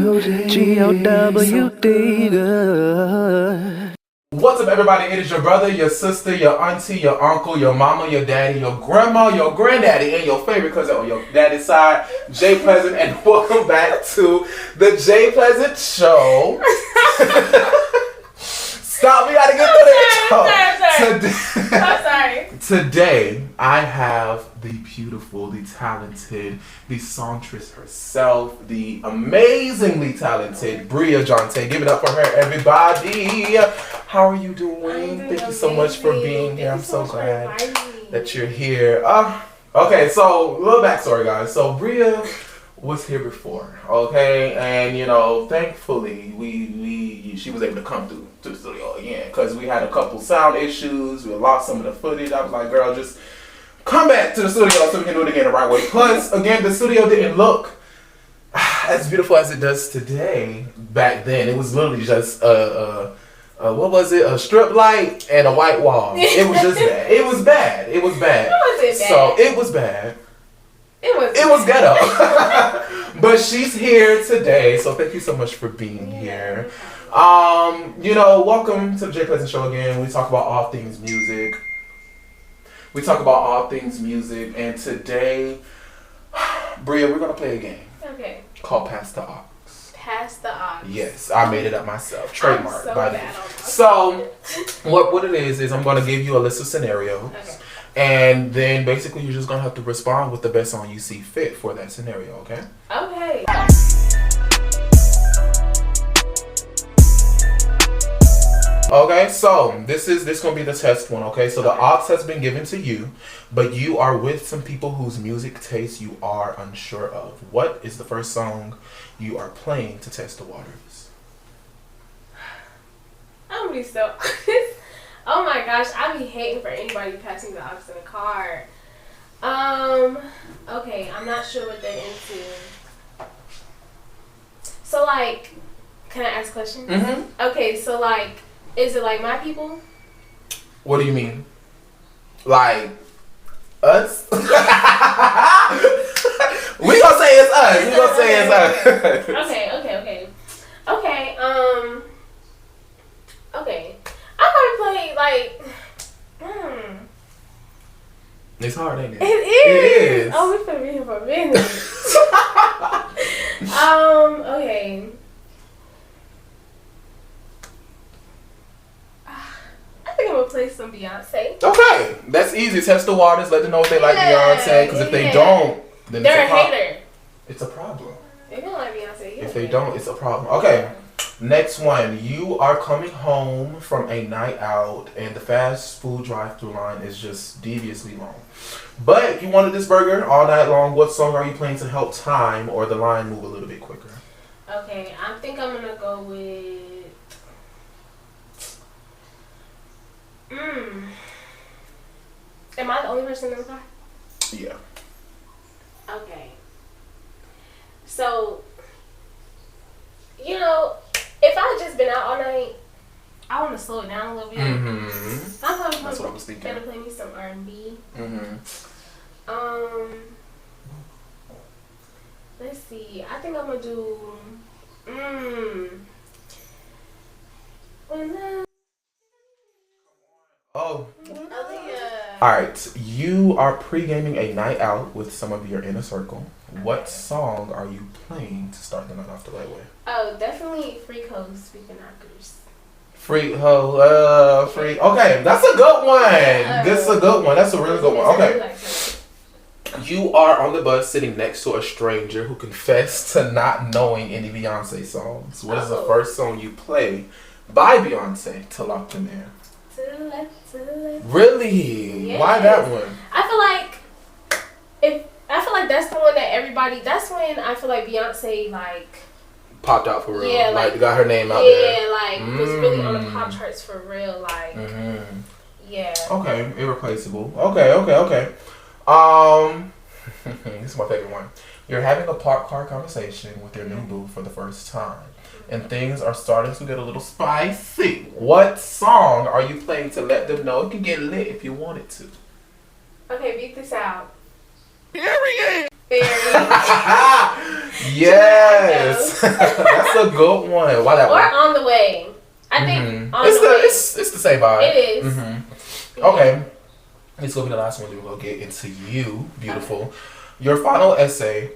G-O-W-D, good. What's up, everybody? It is your brother, your sister, your auntie, your uncle, your mama, your daddy, your grandma, your granddaddy, and your favorite cousin on your daddy's side, Jay Pleasant, and welcome back to the Jay Pleasant Show. Stop, we gotta get through this. I'm sorry. Today, I have the beautiful, the talented, the songstress herself, the amazingly talented BRIA JAUNTÉ. Give it up for her, everybody. How are you doing? Thank you so much for being here. I'm so glad that you're here. Okay, so a little backstory, guys. So BRIA was here before, okay, and you know, thankfully she was able to come through to the studio again because we had a couple sound issues. We lost some of the footage. I was like, girl, just come back to the studio so we can do it again the right way. Plus, again, the studio didn't look as beautiful as it does today. Back then, it was literally just what was it? A strip light and a white wall. It was just bad. It was bad. It was bad. So it was bad. It was ghetto. But she's here today, so thank you so much for being here. You know, welcome to the Jay Pleasant Show again. We talk about all things music. And today, BRIA, we're gonna play a game. Okay. Called Pass the Aux. Pass the Aux. Yes, I made it up myself. Trademark. I'm so bad on So, what it is I'm gonna give you a list of scenarios. Okay. And then basically you're just gonna have to respond with the best song you see fit for that scenario, okay? Okay. Okay, so this gonna be the test one, okay? So the aux has been given to you, but you are with some people whose music taste you are unsure of. What is the first song you are playing to test the waters? I'm gonna be so oh my gosh, I be hating for anybody passing the aux in a car. Okay, I'm not sure what they're into. So like, can I ask questions? Mm-hmm. Okay, so like, is it like my people? What do you mean? Like us? We gonna say it's us. Okay. Okay. I probably play like. It's hard, ain't it? It is. It is. Oh, we finna be here for a minute. Okay. I think I'm gonna play some Beyoncé. Okay, that's easy. Test the waters. Let them know if they like Beyonce. Because if they don't, then they're it's a hater. It's a problem. They don't like Beyonce. If they don't, it's a problem. Okay, next one. You are coming home from a night out, and the fast food drive-thru line is just deviously long. But you wanted this burger all night long. What song are you playing to help time or the line move a little bit quicker? Okay, I think I'm gonna go with. Am I the only person in the car? Yeah. Okay. So, you know, if I just been out all night, I want to slow it down a little bit. Mm-hmm. I'm probably That's what I was thinking. gonna play me some R&B. Mm-hmm. Let's see. I think I'm gonna do. Oh. Alright, you are pre-gaming a night out with some of your inner circle. What song are you playing to start the night off the right way? Oh, definitely Freak Hoes Speaking Knockers. Freak ho, freak. Okay, that's a good one. This is a good one. That's a really good one. Okay. You are on the bus sitting next to a stranger who confessed to not knowing any Beyonce songs. What is the first song you play by Beyonce to lock them in? To the left. Really? Yes. Why that one? I feel like that's the one that everybody. That's when I feel like Beyonce like popped out for real. Yeah, like got her name out there. Yeah, like was really on the pop charts for real. Like, yeah. Okay, irreplaceable. Okay. This is my favorite one. You're having a parked car conversation with your new boo for the first time, and things are starting to get a little spicy. What song are you playing to let them know it can get lit if you want it to? Okay, beat this out. Period. Very. Yes. That's a good one. Why that Or one? On the Way. I think On It's the Way. it's the same vibe. It is. Mm-hmm. Okay. It's gonna be the last one. Then we're gonna get into you, beautiful. Your final essay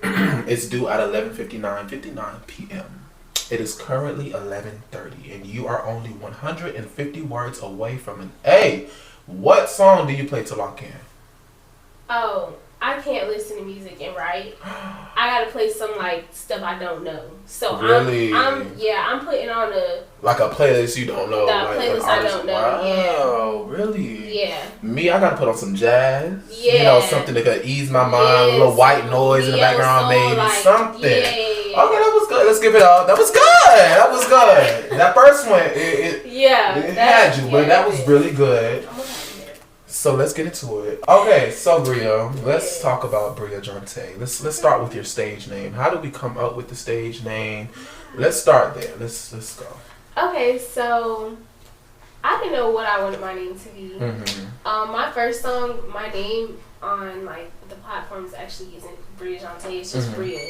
is due at 11:59 p.m. It is currently 11:30, and you are only 150 words away from an A. What song do you play to lock in? Oh, I can't listen to music and write. I gotta play some like stuff I don't know. So Really? I'm putting on Like a playlist you don't know. The like playlist I don't know. Wow, really? Yeah. Me, I gotta put on some jazz. Yeah. You know, something that could ease my mind. A little white noise in the background, maybe like, something. Yeah. Okay, that was good. Let's give it up. That was good. That was good. That first one, it had you, but that was really good. So let's get into it. Okay, so Bria, let's talk about BRIA JAUNTÉ. Let's start with your stage name. How did we come up with the stage name? Let's start there. Let's go. Okay, so I didn't know what I wanted my name to be. My first song, my name on like the platforms actually isn't BRIA JAUNTÉ. It's just Bria.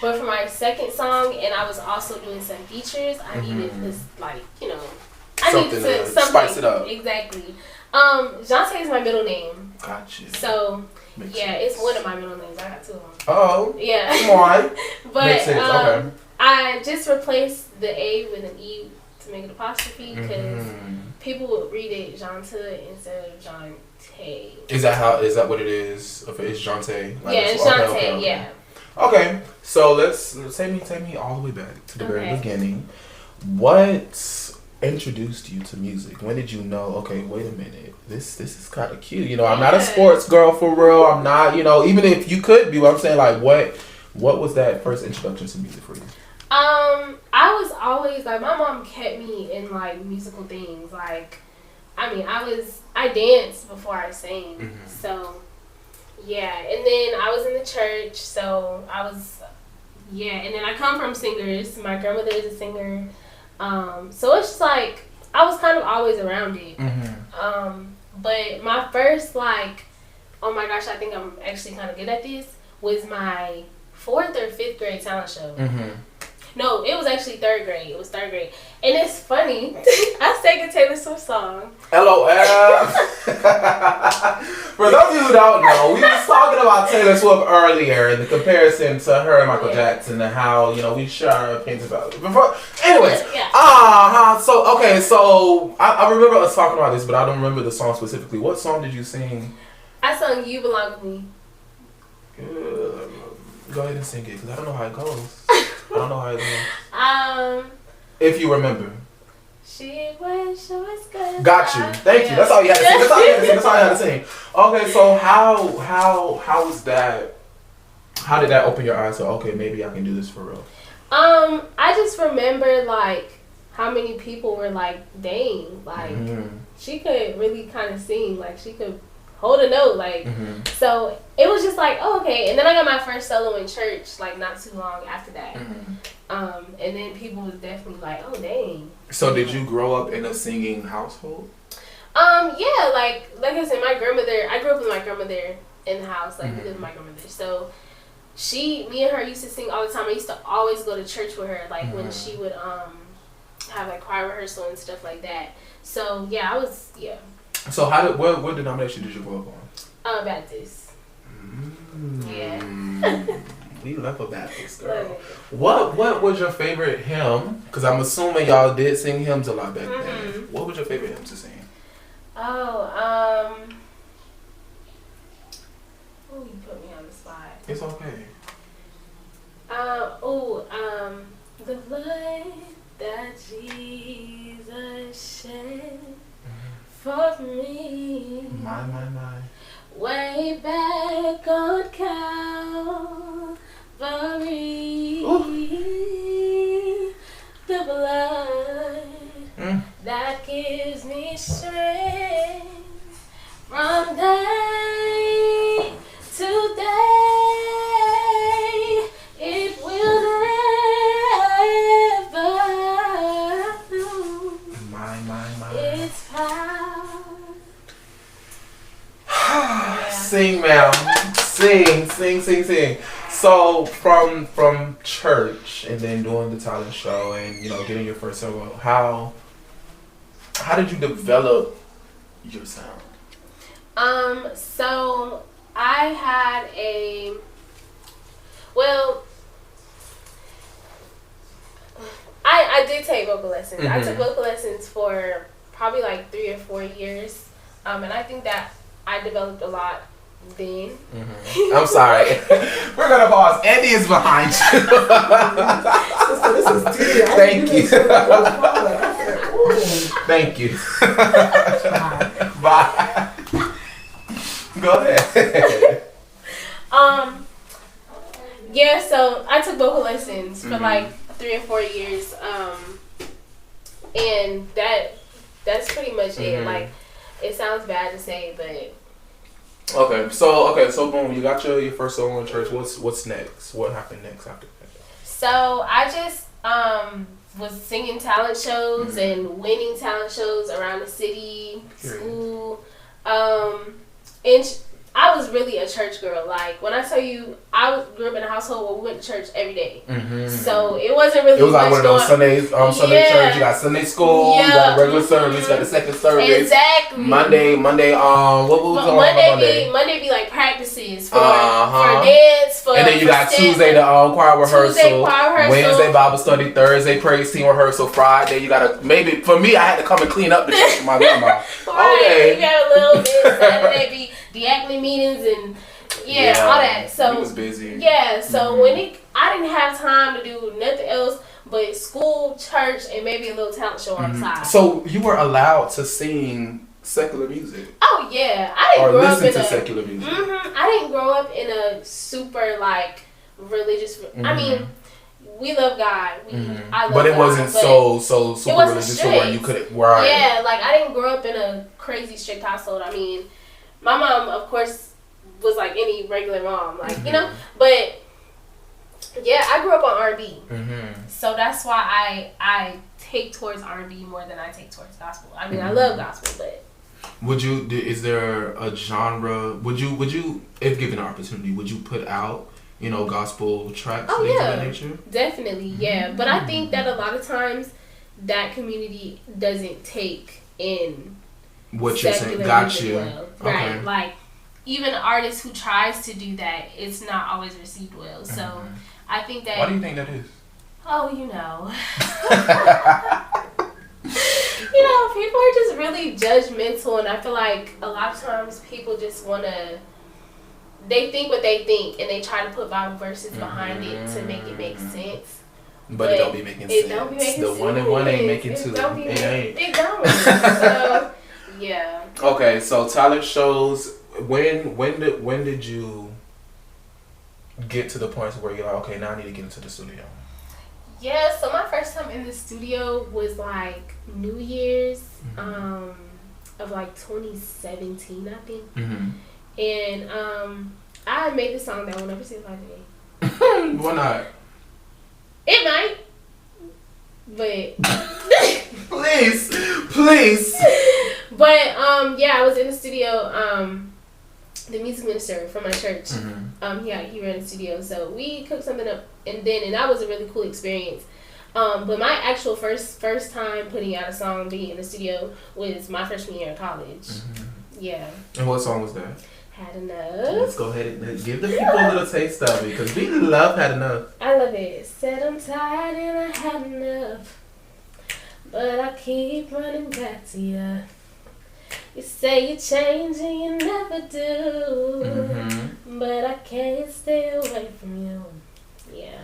But for my second song, and I was also doing some features, I needed this like I something needed to spice it up. Exactly. Jaunté is my middle name. Gotcha. So Makes sense. It's one of my middle names. I got two of them. Oh. Yeah. Come on. But Makes sense. Okay. I just replaced the A with an E to make it apostrophe because people would read it Jaunté instead of Jaunté. Is that what it is? If it's Jaunté? Like Yeah, it's Jaunté. Okay. Yeah. Okay, so let's take me all the way back to the very beginning. What introduced you to music? When did you know, okay, wait a minute, this is kind of cute. I'm not a sports girl for real. I'm not, even if you could be, I'm saying like what was that first introduction to music for you? I was always like, my mom kept me in like musical things. Like, I danced before I sang. So yeah, and then I was in the church, so and then I come from singers. My grandmother is a singer. So it's just like I was kind of always around it. But my first like, oh my gosh, I think I'm actually kind of good at this, was my 4th or 5th grade talent show. No, it was actually 3rd grade. It was 3rd grade. And it's funny. I sang a Taylor Swift song. LOL. For those of you who don't know, we was talking about Taylor Swift earlier in the comparison to her and Michael Jackson and how, we share our opinions about it. Anyways. So I remember us talking about this, but I don't remember the song specifically. What song did you sing? I sung You Belong With Me. Go ahead and sing it, because I don't know how it goes. I don't know how it goes. If you remember. She was good. Got you. Thank you. That's all you had to sing. That's all you had to sing. Okay, so how was that? How did that open your eyes to, okay, maybe I can do this for real? I just remember like how many people were like, dang, like she could really kind of sing, like she could hold a note, like so it was just like, oh, okay. And then I got my first solo in church like not too long after that. And then people was definitely like, oh dang. So did you grow up in a singing household? Yeah, like I said, my grandmother, I grew up with my grandmother in the house, like we lived with my grandmother. So me and her used to sing all the time. I used to always go to church with her, like when she would have like choir rehearsal and stuff like that. So yeah, So what denomination did you grow up on? Baptist. Yeah. We love a Baptist girl. What was your favorite hymn? Because I'm assuming y'all did sing hymns a lot back then. What was your favorite hymn to sing? Oh, you put me on the spot. It's okay. The blood that Jesus shed for me. My. Way back on Calvary. The blood that gives me strength from day to day. It will never lose its power. Sing, ma'am. Sing. So from church and then doing the talent show and getting your first solo, how did you develop your sound? So I had I did take vocal lessons. Mm-hmm. I took vocal lessons for probably like 3 or 4 years. And I think that I developed a lot then. Mm-hmm. I'm sorry. We're gonna pause. Andy is behind you. This is tea. Thank you. Thank you. Bye. Go ahead. Yeah, so I took vocal lessons for Mm-hmm. like 3 or 4 years. And that's pretty much it. Mm-hmm. Like, it sounds bad to say, but Okay, so boom, you got your first solo in church. What's next? What happened next after that? so I just was singing talent shows and winning talent shows around the city, school, and I was really a church girl. Like, when I tell you, grew up in a household where we went to church every day. Mm-hmm. So it wasn't really. It was like much one of those Sunday Yeah. church. You got Sunday school. You got regular service. You got the second service. Exactly. Monday. What was on Monday? Monday be like practices for Uh-huh. dance for. And then you for got step. Tuesday the choir rehearsal. Tuesday choir rehearsal. Wednesday Bible study. Thursday praise team rehearsal. Friday you gotta maybe for me I had to come and clean up the church with my grandma. Right. Okay. You got a little bit. Saturday be diaconate meetings and all that. So he was busy. Yeah. So when I didn't have time to do nothing else but school, church, and maybe a little talent show on the side. So you were allowed to sing secular music. Oh yeah, I didn't Or grow up listen in to a secular music. I didn't grow up in a super like religious. I mean, we love God. I love But it God, wasn't but so super it wasn't religious to where you strict. could right. Yeah, like I didn't grow up in a crazy strict household. I mean, my mom, of course, was like any regular mom, like but yeah, I grew up on R&B, so that's why I take towards R&B more than I take towards gospel. I mean, I love gospel, but is there a genre? Would you, if given an opportunity, would you put out gospel tracks? Oh things yeah, of that nature? definitely, yeah. But I think that a lot of times that community doesn't take in What you're saying, secular got music you. well, Okay. right? Like, even an artist who tries to do that, it's not always received well. So I think that. Why do you think that is? Oh, people are just really judgmental, and I feel like a lot of times people just they think what they think, and they try to put Bible verses behind it to make it make sense. But it don't be making sense. It don't be making the sense. one and one ain't making It two. don't be It ain't. It don't. So, yeah. Okay, so talent shows. When did you get to the point where you're like, okay, now I need to get into the studio? Yeah, so my first time in the studio was like New Year's of like 2017, I think. And I made this song that will never see the light of day. Why not? It might, but please. But yeah, I was in the studio. The music minister from my church, he ran the studio, so we cooked something up, and that was a really cool experience. But my actual first time putting out a song, being in the studio, was my freshman year in college. Yeah. And what song was that? Had Enough. Let's go ahead and give the people a little taste of it, because we love Had Enough. I love it. Said I'm tired and I had enough, but I keep running back to you. You say you change and you never do, but I can't stay away from you. Yeah.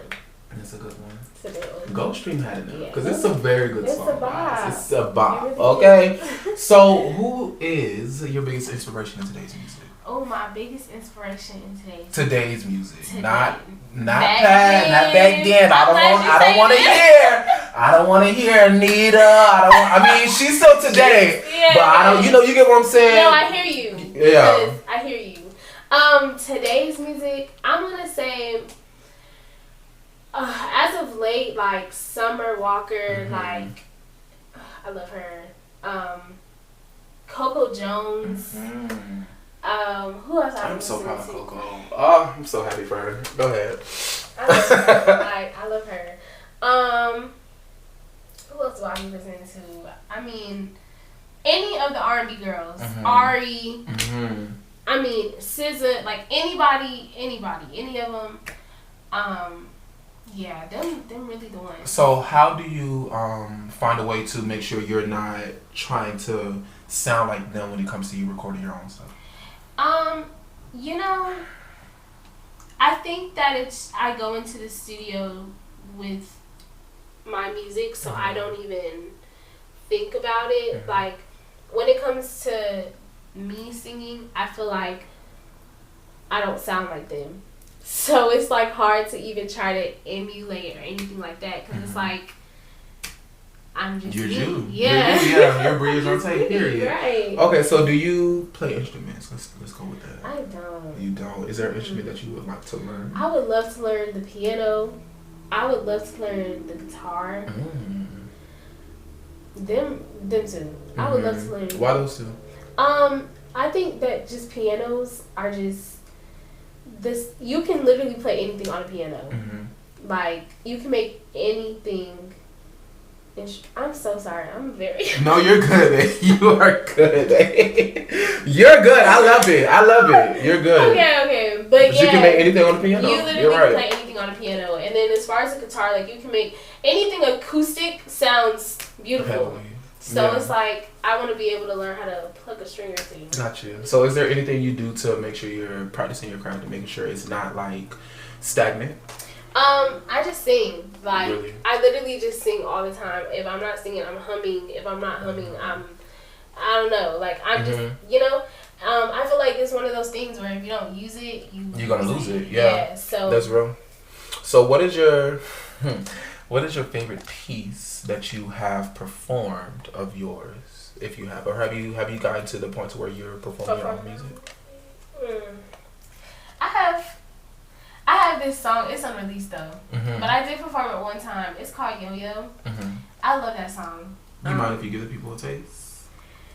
It's a good one. It's a good one. Go stream Had Enough, Yeah. because it's a very good It's song. a bop. It's a bop. It really Okay. So who is your biggest inspiration in today's music? Oh, my biggest inspiration in Today's music, Today. not Back past, not back then. I'm glad you I don't want to said hear. I don't want to hear Anita. I mean, she's still today, Yeah, but I don't. You get what I'm saying? No, I hear you. Yeah. Because I hear you. Today's music, I'm gonna say, as of late, like Summer Walker, like I love her. Coco Jones. Who else I'm so proud of listening to? Coco. Oh, I'm so happy for her. Go ahead. I love her. I love her. Who else do I be listening to? I mean, any of the R&B girls. Ari. I mean, SZA. Like, anybody, any of them. Yeah, them really the ones. So how do you find a way to make sure you're not trying to sound like them when it comes to you recording your own stuff? You know, I think that I go into the studio with my music, so I don't even think about it. Like, when it comes to me singing, I feel like I don't sound like them. So it's like hard to even try to emulate or anything like that, because it's like, I'm just You're me. you. Yeah. You're BRIA JAUNTÉ, period. Right. Okay, so do you play instruments? Let's go with that. I don't. You don't? Is there an instrument that you would like to learn? I would love to learn the piano. I would love to learn the guitar. Them two. I would love to learn. Why those two? I think that just pianos are just this. You can literally play anything on a piano. Like, you can make anything. I'm so sorry. I'm very. No, you're good. You are good. You're good. I love it. You're good. Okay. But yeah, you can make anything on the piano. You literally You're right. can play anything on a piano. And then as far as the guitar, like, you can make anything acoustic sounds beautiful. Heavily. So it's like, I want to be able to learn how to pluck a string or two. Gotcha. So is there anything you do to make sure you're practicing your craft and making sure it's not like stagnant? I just sing. Like, Really? I literally just sing all the time. If I'm not singing, I'm humming. If I'm not humming, I don't know. Like, I'm just, you know, I feel like it's one of those things where if you don't use it, you're gonna lose it. Yeah. So that's real. So what is your favorite piece that you have performed of yours, if you have, or have you gotten to the point to where you're performing your own music? I have this song. It's unreleased though, but I did perform it one time. It's called Yo Yo. I love that song. You mind if you give the people a taste?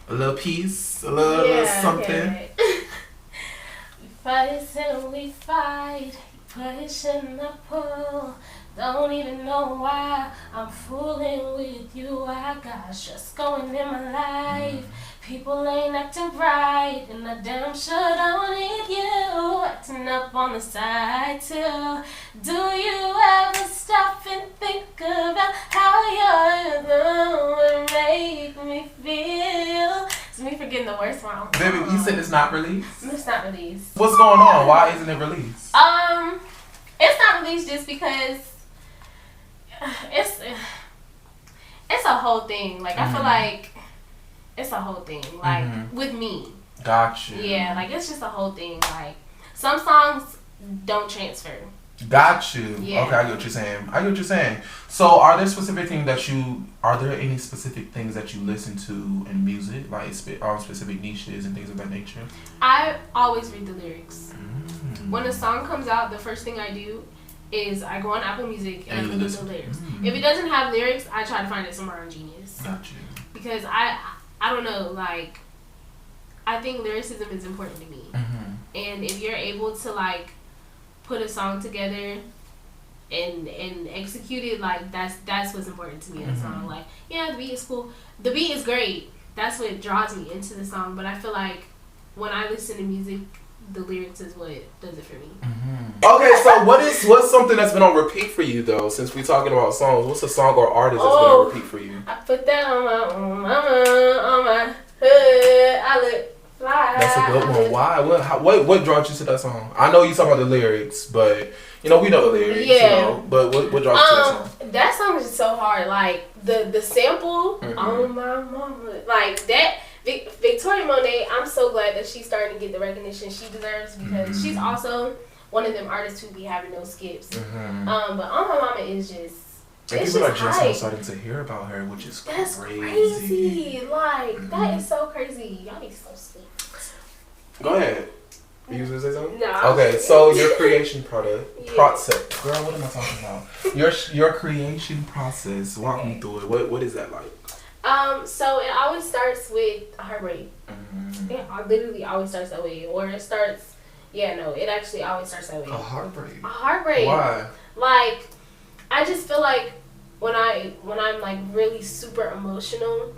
A little piece, a little something. Okay. We fight till we fight, push and I pull. Don't even know why I'm fooling with you. I got stress going in my life. People ain't acting right, and I damn sure don't need you acting up on the side too. Do you ever stop and think about how you're gonna make me feel? It's me forgetting the worst wrong. Baby, you said it's not released? It's not released. What's going on? Why isn't it released? It's not released just because it's a whole thing. Like, I feel like it's a whole thing. Like, with me. Got you. Yeah, like, it's just a whole thing. Like, some songs don't transfer. Got you. Yeah. Okay, I get what you're saying. So, are there any specific things that you listen to in music, like specific niches and things of that nature? I always read the lyrics. When a song comes out, the first thing I do is I go on Apple Music and I look at the lyrics. If it doesn't have lyrics, I try to find it somewhere on Genius. Got you. Because I don't know, like, I think lyricism is important to me. And if you're able to, like, put a song together and execute it, like, that's what's important to me in a song. Like, yeah, the beat is cool. The beat is great. That's what draws me into the song. But I feel like when I listen to music, the lyrics is what does it for me. Okay, so what's something that's been on repeat for you though? Since we're talking about songs, what's a song or artist that's been on repeat for you? I put that on my hood. I look fly. That's a good one. Why? What brought you to that song? I know you talking about the lyrics, but we know the lyrics. Yeah. But what brought you to that song? That song is just so hard. Like the sample on my mama, like that. Victoria Monet, I'm so glad that she's starting to get the recognition she deserves, because she's also one of them artists who be having no skips. But On My Mama is just, and it's people just are just hype. now starting to hear about her, which is That's crazy. Like, that is so crazy. Y'all need so sweet. Go ahead. You was gonna say something? No. Okay, so your creation process. Girl, what am I talking about? Your creation process. Walk me through it. What is that like? So it always starts with a heartbreak. It literally always starts that way, or it starts. Yeah, no, it actually always starts that way. A heartbreak. A heartbreak. Why? Like, I just feel like when I'm like really super emotional,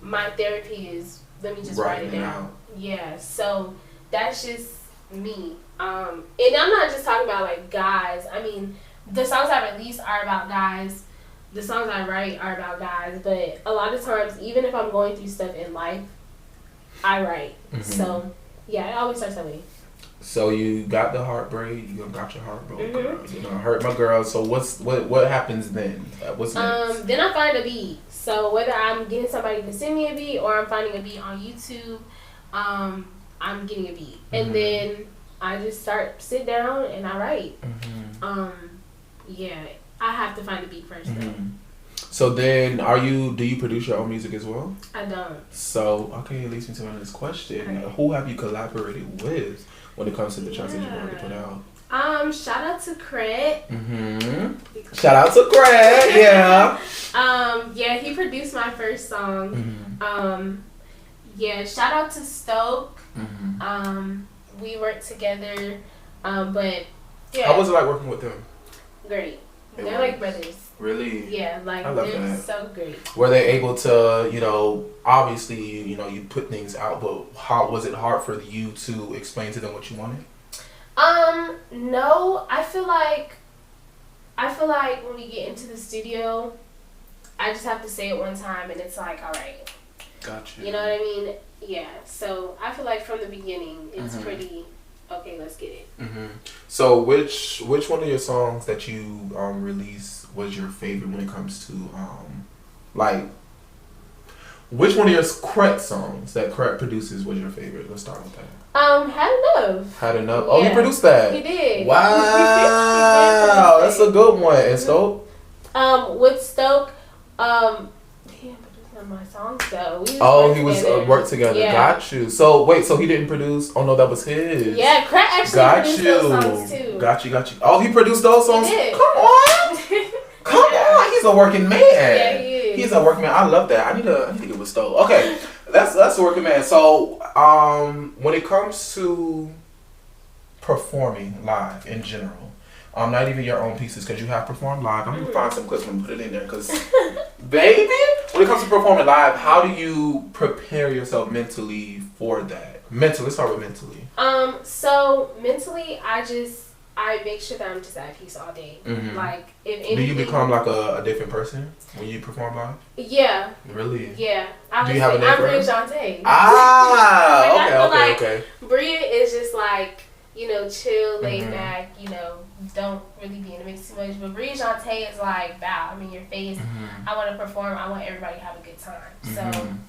my therapy is let me just write it down. Yeah, so that's just me. And I'm not just talking about like guys. I mean, the songs I release are about guys. The songs I write are about guys. But a lot of times, even if I'm going through stuff in life, I write. So yeah, it always starts that way. So you got the heartbreak, you got your heart broke, girl. You know, hurt my girl. So what happens then? What's next? Then I find a beat. So whether I'm getting somebody to send me a beat or I'm finding a beat on YouTube, I'm getting a beat, and then I just sit down and I write. Yeah, I have to find a beat first though. So then, do you produce your own music as well? I don't. So okay, it leads me to my next question. Okay. Who have you collaborated with when it comes to the tracks that you've already put out? Shout out to Craig. Shout out to Craig. Yeah. Yeah, he produced my first song. Yeah, shout out to Stoke. We worked together. But yeah. How was it like working with them? Great. They're like brothers. Really? Yeah, like I love they're that. so great. Were they able to, obviously, you put things out, but how was it hard for you to explain to them what you wanted? No, I feel like when we get into the studio, I just have to say it one time and it's like, all right. Gotcha. You know what I mean? Yeah. So I feel like from the beginning, it's pretty, okay, let's get it. So which one of your songs that you released was your favorite when it comes to which one of your Cret songs that Cret produces was your favorite? Let's start with that. Had Enough. Had Enough. Yeah. Oh, he produced that. He did. Wow, that's a good one. And Stoke? With Stoke, he didn't produce none of my songs though. He was worked together. Yeah. Got you. So wait, so he didn't produce? Oh no, that was his. Yeah, Cret actually produced those songs too. Got you. Oh, he produced those songs. He did. Come on. Come on, he's a working man. Yeah, he is. He's a working man. I love that. I need to get with Stowe. Okay, that's a working man. So, when it comes to performing live in general, not even your own pieces, because you have performed live. I'm gonna find some clips and put it in there, because baby, when it comes to performing live, how do you prepare yourself mentally for that? Mentally, let's start with mentally. So mentally, I make sure that I'm just at peace all day. Like, if anything, do you become like a different person when you perform live? Yeah. Really? Yeah. Do you have a name for BRIA it? Jaunté. Okay. BRIA is just like, chill, laid back, don't really be in the mix too much. But BRIA Jaunté is like, bow, I'm in your face. I want to perform. I want everybody to have a good time.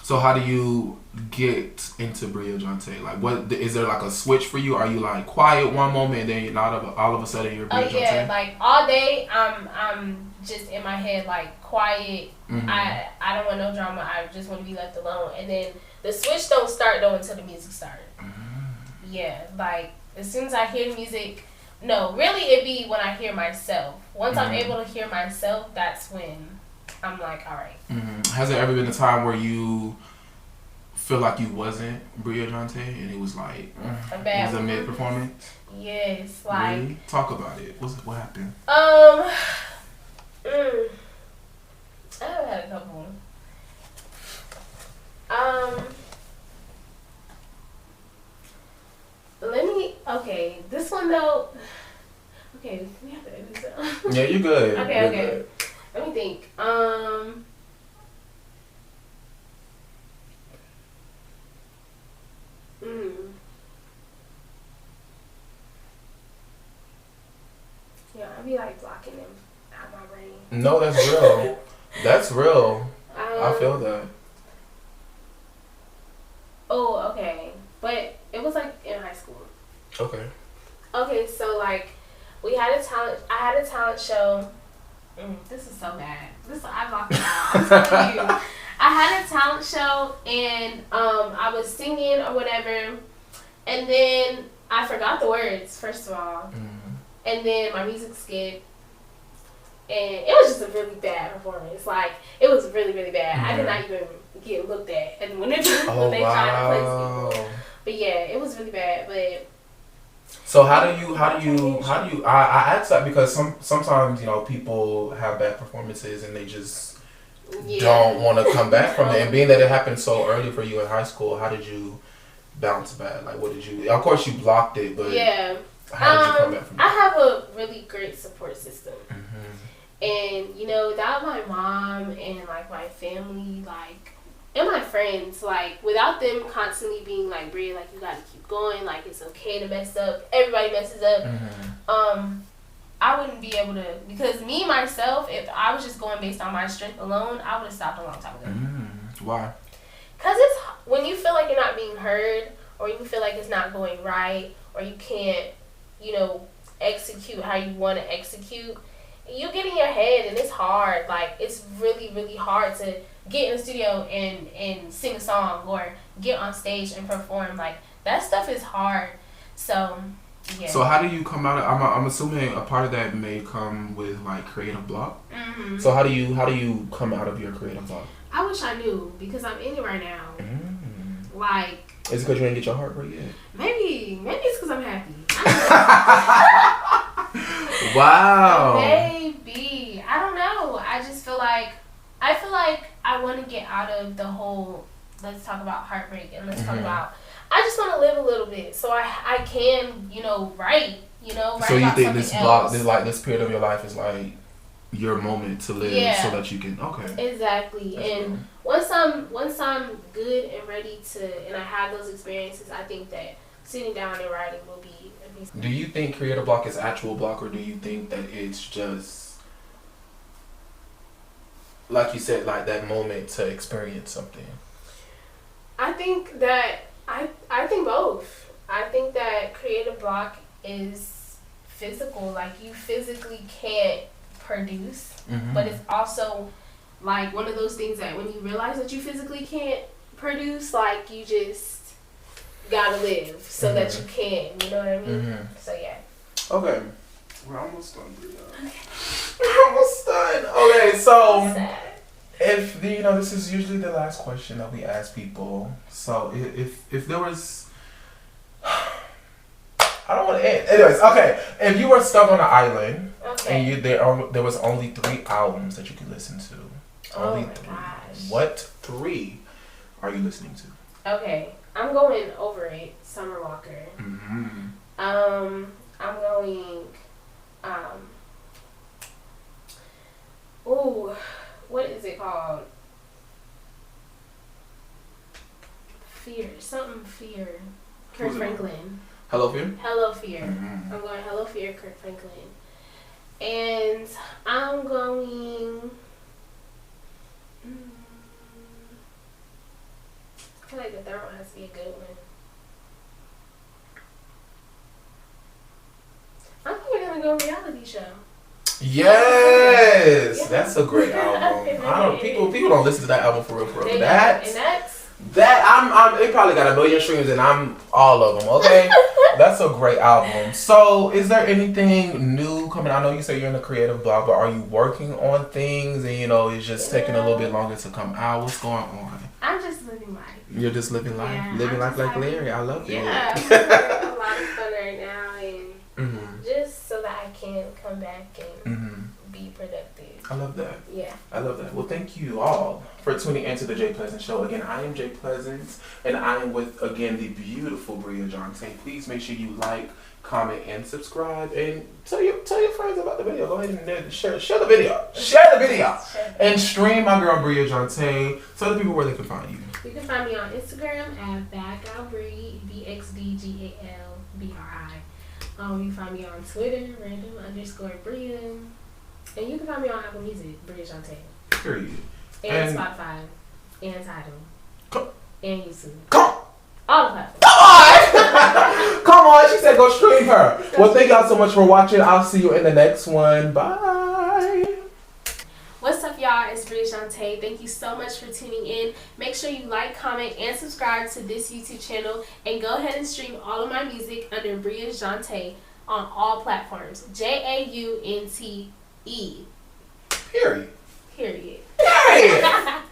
So how do you get into BRIA JAUNTÉ? Like, what is there like a switch for you? Are you like quiet one moment and then all of a sudden you're BRIA JAUNTÉ? Yeah, like all day I'm just in my head like quiet. I don't want no drama. I just want to be left alone. And then the switch don't start though until the music starts. Yeah, like as soon as I hear the music, no, really it be when I hear myself. Once I'm able to hear myself, that's when I'm like, all right. Has there ever been a time where you feel like you wasn't BRIA JAUNTÉ and it was like it was a mid performance? Yes, like really? Talk about it. What happened? I've had a couple. This one though. Okay, we have to edit this out. Yeah, you're good. Okay. Good. Let me think. Yeah, I be like blocking them out my brain. No, that's real. That's real. I feel that. Oh, okay. But it was like in high school. Okay. Okay, so like I had a talent show. This is so bad. I blocked it out. I'm telling you. I had a talent show and I was singing or whatever, and then I forgot the words first of all, and then my music skipped, And it was just a really bad performance. Like, it was really, really bad. I did not even get looked at. And when they tried to place people. But yeah, it was really bad. But so how do you I ask that because sometimes, you know, people have bad performances and they just don't want to come back from it. And being that it happened so early for you in high school, how did you bounce back? Like, what did you, of course you blocked it, but how did you come back from it? I have a really great support system. And, you know, without my mom and, like, my family, like, and my friends, like, without them constantly being like, Bria, like, you gotta keep going, like, it's okay to mess up, everybody messes up, I wouldn't be able to, because me, myself, if I was just going based on my strength alone, I would have stopped a long time ago. Why? Because it's, when you feel like you're not being heard, or you feel like it's not going right, or you can't, you know, execute how you want to execute, you get in your head and it's hard. Like, it's really, really hard to get in the studio and sing a song or get on stage and perform. Like, that stuff is hard. So, yeah. So how do you come out of, I'm assuming a part of that may come with, like, creative block. So how do you come out of your creative block? I wish I knew, because I'm in it right now. Like, is it because you didn't get your heart right yet? Maybe it's because I'm happy. Wow. Maybe. I don't know. I just feel like I want to get out of the whole, let's talk about heartbreak and let's talk about, I just want to live a little bit so I can, you know, write So you about think this else. block, this period of your life is like your moment to live so that you can, Exactly. That's and cool. Once I'm good and ready to, and I have those experiences, I think that sitting down and writing will be. Do you think creative block is actual block, or do you think that it's just, like you said, like that moment to experience something? I think that I think both. I think that creative block is physical, like you physically can't produce, but it's also like one of those things that when you realize that you physically can't produce, like you just gotta live so that you can, you know what I mean? So yeah. Okay. We're almost done, Bria. We're almost done. Okay, so if the, you know, this is usually the last question that we ask people. So if there was, I don't want to end. Anyways, okay. If you were stuck on an island and there was only 3 albums that you could listen to, only 3. Gosh. What 3 are you listening to? Okay. I'm going Over It, Summer Walker. I'm going, what is it called? Fear, something Fear. Kirk Franklin. Hello Fear? Hello Fear. I'm going Hello Fear, Kirk Franklin. And I'm going, I feel like the third one has to be a good one. I think we're gonna go Reality Show. Yes, that's a great album. People don't listen to that album for real. That it probably got 1 million streams and I'm all of them. Okay, that's a great album. So, is there anything new coming? I know you say you're in a creative block, but are you working on things and it's just taking a little bit longer to come out? What's going on? I'm just living life. You're just living life? Yeah, living life like Larry. I love it. Yeah, I'm having a lot of fun right now, and just so that I can come back and be productive. I love that. Yeah. I love that. Well, thank you all for tuning into the Jay Pleasant Show. Again, I am Jay Pleasant, and I am with, again, the beautiful BRIA JAUNTÉ. Please make sure you like, comment, and subscribe, and tell your friends about the video. Go ahead and share the video. Share the video. And stream my girl BRIA JAUNTÉ. Tell the people where they can find you. You can find me on Instagram at BadGalBri, BXDGALBRI. You can find me on Twitter, random_Bria. And you can find me on Apple Music, BRIA JAUNTÉ. Period. And Spotify. And Tidal. And YouTube. Come all the platforms. Come on, she said go stream her. Well, thank y'all so much for watching. I'll see you in the next one. Bye. What's up, y'all? It's BRIA JAUNTÉ. Thank you so much for tuning in. Make sure you like, comment, and subscribe to this YouTube channel. And go ahead and stream all of my music under BRIA JAUNTÉ on all platforms. JAUNTE. Period. Period. Period.